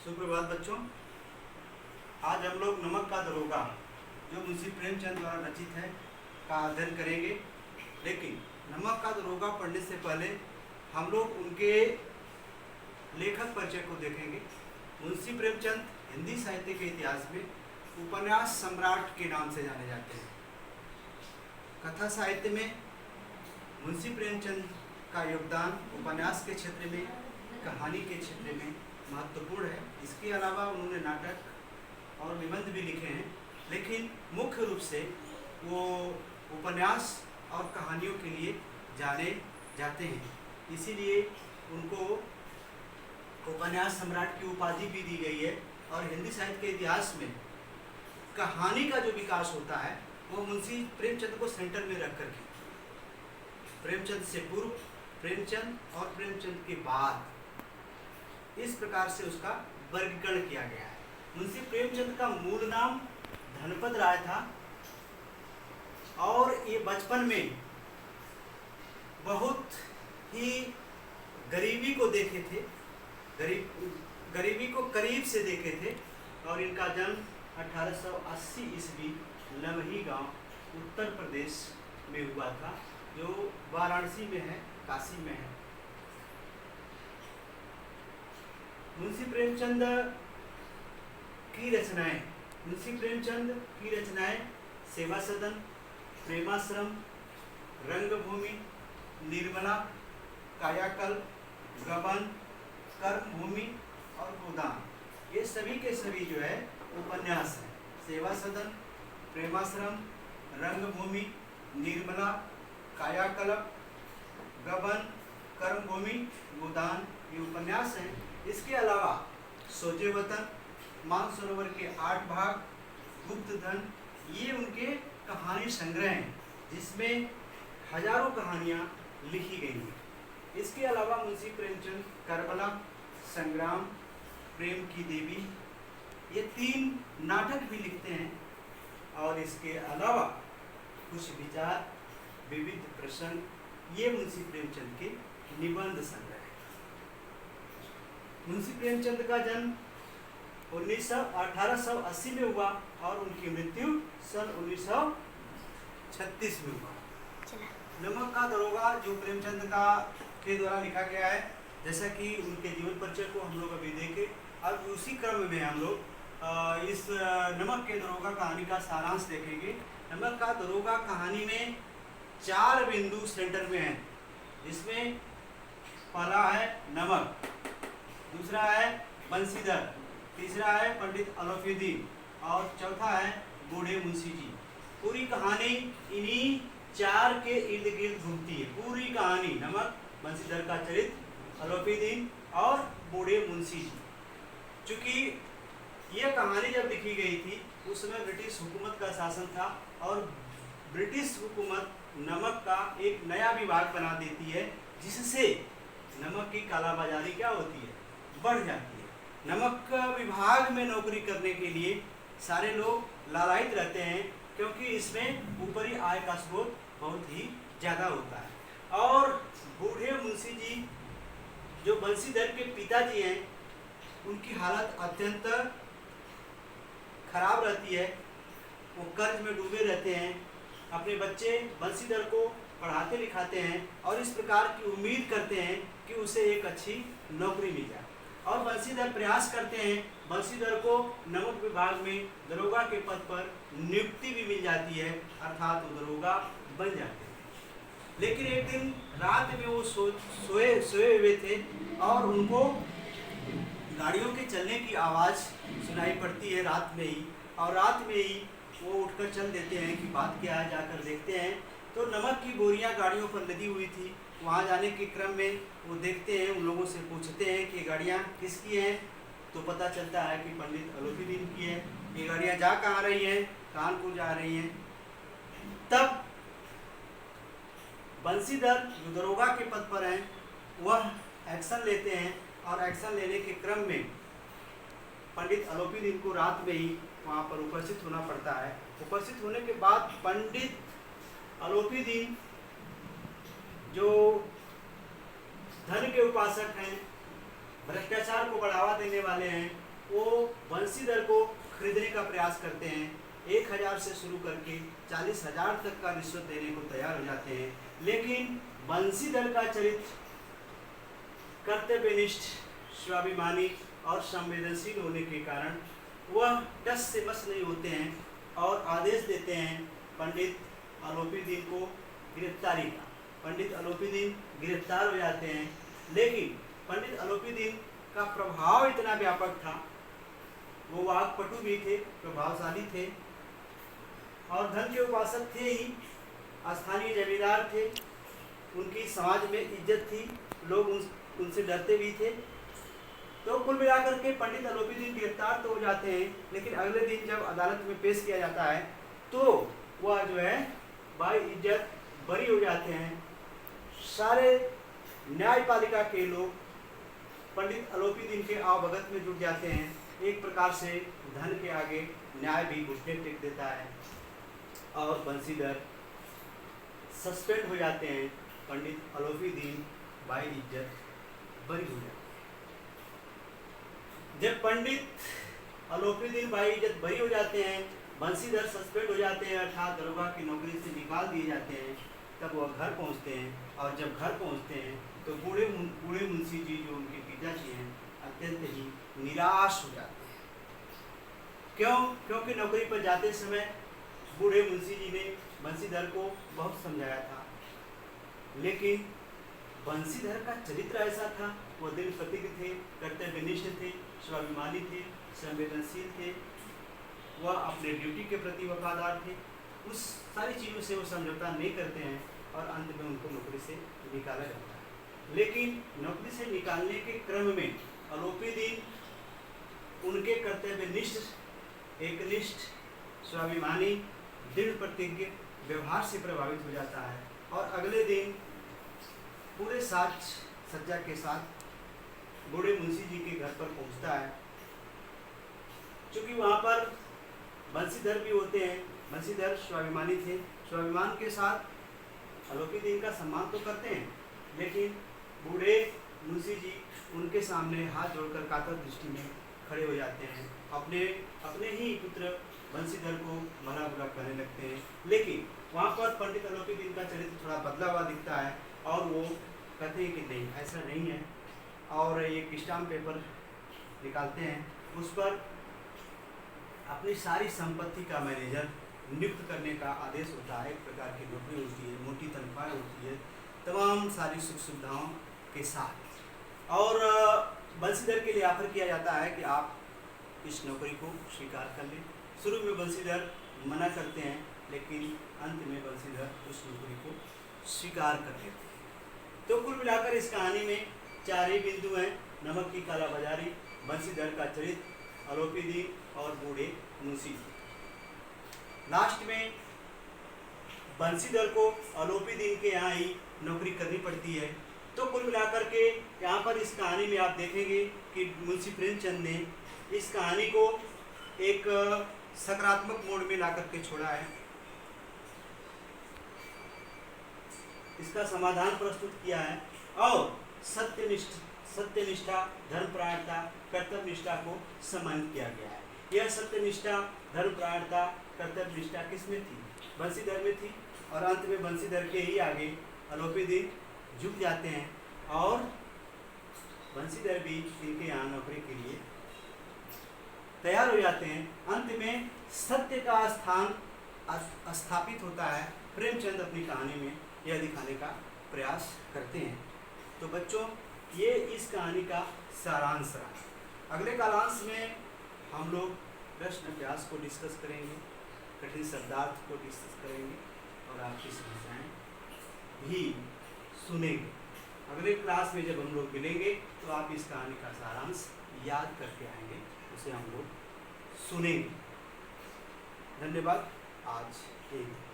सुप्रभात बच्चों। आज हम लोग नमक का दरोगा जो मुंशी प्रेमचंद द्वारा रचित है का अध्ययन करेंगे। लेकिन नमक का दरोगा पढ़ने से पहले हम लोग उनके लेखक परिचय को देखेंगे। मुंशी प्रेमचंद हिंदी साहित्य के इतिहास में उपन्यास सम्राट के नाम से जाने जाते हैं। कथा साहित्य में मुंशी प्रेमचंद का योगदान उपन्यास के क्षेत्र में, कहानी के क्षेत्र में महत्वपूर्ण है। इसके अलावा उन्होंने नाटक और निबंध भी लिखे हैं, लेकिन मुख्य रूप से वो उपन्यास और कहानियों के लिए जाने जाते हैं। इसीलिए उनको उपन्यास सम्राट की उपाधि भी दी गई है। और हिंदी साहित्य के इतिहास में कहानी का जो विकास होता है वो मुंशी प्रेमचंद को सेंटर में रख करके, प्रेमचंद से पूर्व, प्रेमचंद और प्रेमचंद के बाद, इस प्रकार से उसका वर्गीकरण किया गया है। मुंशी प्रेमचंद का मूल नाम धनपत राय था और ये बचपन में बहुत ही गरीबी को देखे थे, गरीबी को करीब से देखे थे। और इनका जन्म 1880 ईस्वी लमही गांव उत्तर प्रदेश में हुआ था, जो वाराणसी में है, काशी में है। मुंशी प्रेमचंद की रचनाएं सेवा सदन, प्रेमाश्रम, रंगभूमि, निर्मला, कायाकल्प, गबन, कर्मभूमि और गोदान, ये सभी के सभी जो है उपन्यास हैं। सेवा सदन, प्रेमाश्रम, रंगभूमि, निर्मला, कायाकल्प, गबन, कर्मभूमि, गोदान, ये उपन्यास हैं। इसके अलावा सोचे वतन, मानसरोवर के 8 भाग, गुप्त धन, ये उनके कहानी संग्रह हैं जिसमें हजारों कहानियां लिखी गई हैं। इसके अलावा मुंशी प्रेमचंद करबला, संग्राम, प्रेम की देवी, ये 3 नाटक भी लिखते हैं। और इसके अलावा कुछ विचार, विविध प्रसंग, ये मुंशी प्रेमचंद के निबंध संग्रह है। मुंशी प्रेमचंद का जन्म 1880 में हुआ और उनकी मृत्यु सन 1936 में हुआ। नमक का दरोगा जो प्रेमचंद का के द्वारा लिखा गया है, जैसा कि उनके जीवन परिचय को हम लोग अभी देखे। अब उसी क्रम में हम लोग इस नमक के दरोगा कहानी का सारांश देखेंगे। नमक का दरोगा कहानी में 4 बिंदु सेंटर में हैं, जिसमें पहला है नमक, दूसरा है बंसीधर, तीसरा है पंडित अलौफीदीन और चौथा है बूढ़े मुंशी जी। पूरी कहानी इन्हीं 4 के इर्द गिर्द घूमती है। पूरी कहानी नमक, बंसीधर का चरित्र, अलौफीदीन और बूढ़े मुंशी जी। चूँकि यह कहानी जब लिखी गई थी उस समय ब्रिटिश हुकूमत का शासन था और ब्रिटिश हुकूमत नमक का एक नया विभाग बना देती है, जिससे नमक की कालाबाजारी क्या होती है, बढ़ जाती है। नमक विभाग में नौकरी करने के लिए सारे लोग लालायित रहते हैं, क्योंकि इसमें ऊपरी आय का स्रोत बहुत ही ज़्यादा होता है। और बूढ़े मुंशी जी जो बंसीधर के पिताजी हैं, उनकी हालत अत्यंत खराब रहती है। वो कर्ज में डूबे रहते हैं। अपने बच्चे बंसीधर को पढ़ाते लिखाते हैं और इस प्रकार की उम्मीद करते हैं कि उसे एक अच्छी नौकरी मिल जाए। और बंसीधर प्रयास करते हैं, बंसीधर को नमक विभाग में दरोगा के पद पर नियुक्ति भी मिल जाती है, अर्थात वो दरोगा बन जाते हैं। लेकिन एक दिन रात में वो सोए हुए थे और उनको गाड़ियों के चलने की आवाज़ सुनाई पड़ती है रात में ही। और रात में ही वो उठकर चल देते हैं कि बात क्या है, जाकर देखते हैं तो नमक की बोरियां गाड़ियों पर लदी हुई थी। वहाँ जाने के क्रम में वो देखते हैं, उन लोगों से पूछते हैं कि गाड़ियाँ किसकी हैं, तो पता चलता है कि पंडित अलौफीदीन की है। ये गाड़ियाँ जा कहाँ रही हैं, कानपुर जा रही हैं। तब बंसीधर जो दरोगा के पद पर हैं वह एक्शन लेते हैं और एक्शन लेने के क्रम में पंडित अलौफीदीन को रात में ही वहाँ पर उपस्थित होना पड़ता है। उपस्थित होने के बाद पंडित अलौफीदीन जो धन के उपासक हैं, भ्रष्टाचार को बढ़ावा देने वाले हैं, वो बंसीधर को खरीदने का प्रयास करते हैं। 1000 से शुरू करके 40,000 तक का रिश्वत देने को तैयार हो जाते हैं। लेकिन बंसीधर का चरित्र कर्तव्यनिष्ठ, स्वाभिमानी और संवेदनशील होने के कारण वह टस से बस नहीं होते हैं और आदेश देते हैं पंडित अलोपीदीन को गिरफ्तारी का। पंडित अलोपीदीन गिरफ्तार हो जाते हैं। लेकिन पंडित अलोपीदीन का प्रभाव इतना व्यापक था, वो वाक्पटु भी थे, प्रभावशाली थे और धन के उपासक थे ही, स्थानीय जमींदार थे, उनकी समाज में इज्जत थी, लोग उनसे डरते भी थे। तो कुल मिलाकर के पंडित अलोपीदीन गिरफ्तार तो हो जाते हैं, लेकिन अगले दिन जब अदालत में पेश किया जाता है तो वह जो है बाई इज्जत बरी हो जाते हैं। सारे न्यायपालिका के लोग पंडित अलोपीदीन के आवभगत में जुट जाते हैं। एक प्रकार से धन के आगे न्याय भी घुटने टेक देता है और बंसीधर सस्पेंड हो जाते हैं। पंडित अलोपीदीन बाई इज्जत बरी हो जाते हैं। जब पंडित अलोपीदीन बाई इज्जत बरी हो जाते हैं, बंसीधर सस्पेंड हो जाते हैं, अर्थात दरोगा की नौकरी से निकाल दिए जाते हैं, तब वह घर पहुंचते हैं। और जब घर पहुंचते हैं तो बूढ़े मुंशी जी जो उनके पिताजी हैं अत्यंत ही निराश हो जाते हैं। क्यों? क्योंकि नौकरी पर जाते समय बूढ़े मुंशी जी ने बंसीधर को बहुत समझाया था, लेकिन बंसीधर का चरित्र ऐसा था, वह दिल प्रतिज्ञ थे, कर्तव्यनिष्ठ थे, स्वाभिमानी थे, संवेदनशील थे, वह अपने ड्यूटी के प्रति वफादार थे। उस सारी चीज़ों से वो समझौता नहीं करते हैं और अंत में उनको नौकरी से निकाला जाता है। लेकिन नौकरी से निकालने के क्रम में अलोपीदीन उनके कर्तव्यनिष्ठ, एकनिष्ठ, स्वाभिमानी, दृढ़ प्रतिज्ञ व्यवहार से प्रभावित हो जाता है और अगले दिन पूरे साज सज्जा के साथ बूढ़े मुंशी जी के घर पर पहुंचता है। चूँकि वहाँ पर बंसीधर भी होते हैं, बंसीधर स्वाभिमानी थे, स्वाभिमान के साथ अलोपीदीन का सम्मान तो करते हैं, लेकिन बूढ़े मुंशी जी उनके सामने हाथ जोड़कर कातर दृष्टि में खड़े हो जाते हैं, अपने ही पुत्र बंसीधर को भला बुरा कहने लगते हैं। लेकिन वहाँ पर पंडित अलोपीदीन का चरित्र थोड़ा बदला हुआ दिखता है और वो कहते हैं कि नहीं, ऐसा नहीं है, और एक स्टाम्प पेपर निकालते हैं, उस पर अपनी सारी संपत्ति का मैनेजर नियुक्त करने का आदेश होता है। एक प्रकार की नौकरी होती है, मोटी तनख्वाह होती है, तमाम सारी सुख सुविधाओं के साथ। और बंसीधर के लिए ऑफर किया जाता है कि आप इस नौकरी को स्वीकार कर लें। शुरू में बंसीधर मना करते हैं, लेकिन अंत में बंसीधर उस नौकरी को स्वीकार कर लेते हैं। तो कुल मिलाकर इस कहानी में 4 ही बिंदु हैं: नमक की कालाबाजारी, बंसीधर का चरित्र, अलोपीदीन और बूढ़े मुंशी। लास्ट में बंसीधर को अलोपीदीन के यहाँ ही नौकरी करनी पड़ती है। तो कुल मिलाकर के यहाँ पर इस कहानी में आप देखेंगे कि मुंशी प्रेमचंद ने इस कहानी को एक सकारात्मक मोड़ में ला करके छोड़ा है। इसका समाधान प्रस्तुत किया है और सत्यनिष्ठा, धर्मपरायणता, कर्तव्यनिष्ठा को सम्मानित किया गया है। यह सत्यनिष्ठा, धर्मपरायणता, कर्तव्यनिष्ठा किसमें थी? बंसीधर में थी। और अंत में बंसीधर के ही आगे अलोपीदीन झुक जाते हैं और बंसीधर भी इनके यहाँ नौकरी के लिए तैयार हो जाते हैं। अंत में सत्य का स्थान स्थापित होता है। प्रेमचंद अपनी कहानी में यह दिखाने का प्रयास करते हैं। तो बच्चों, ये इस कहानी का सारांश रहा। अगले कालांश में हम लोग प्रश्न अभ्यास को डिस्कस करेंगे, कठिन शब्दार्थ को डिस्कस करेंगे और आपकी समस्याएं भी सुनेंगे। अगले क्लास में जब हम लोग मिलेंगे तो आप इस कहानी का सारांश याद करके आएंगे, उसे हम लोग सुनेंगे। धन्यवाद। आज एक